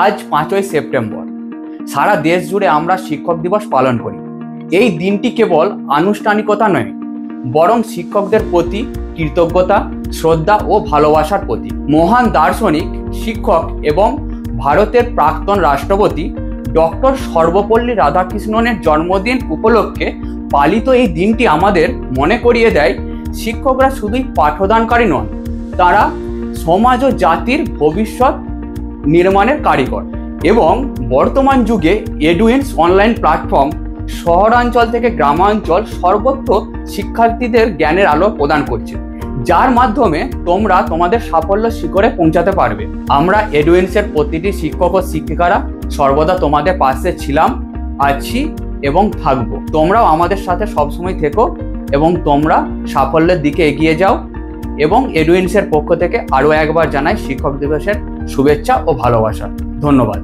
আজ 5ই সেপ্টেম্বর সারা দেশ জুড়ে আমরা শিক্ষক দিবস পালন করি। এই দিনটি কেবল আনুষ্ঠানিকতা নয়, বরং শিক্ষকদের প্রতি কৃতজ্ঞতা, শ্রদ্ধা ও ভালোবাসার প্রতীক। মহান দার্শনিক, শিক্ষক এবং ভারতের প্রাক্তন রাষ্ট্রপতি ডক্টর সর্বপল্লী রাধাকৃষ্ণনের জন্মদিন উপলক্ষে পালিত এই দিনটি আমাদের মনে করিয়ে দেয়, শিক্ষকরা শুধুই পাঠদানকারী নন, তারা সমাজ ও জাতির ভবিষ্যৎ নির্মাণের কারিগর। এবং বর্তমান যুগে এডুইন্স অনলাইন প্ল্যাটফর্ম শহরাঞ্চল থেকে গ্রামাঞ্চল সর্বত্র শিক্ষার্থীদের জ্ঞানের আলো প্রদান করছে, যার মাধ্যমে তোমরা তোমাদের সাফল্য শিখরে পৌঁছাতে পারবে। আমরা এডুইন্সের প্রতিটি শিক্ষক ও শিক্ষিকারা সর্বদা তোমাদের পাশে ছিলাম, আছি এবং থাকবো। তোমরাও আমাদের সাথে সবসময় থেকো এবং তোমরা সাফল্যের দিকে এগিয়ে যাও। এবং এডুইন্সের পক্ষ থেকে আরও একবার জানাই শিক্ষক দিবসের শুভেচ্ছা ও ভালোবাসা। ধন্যবাদ।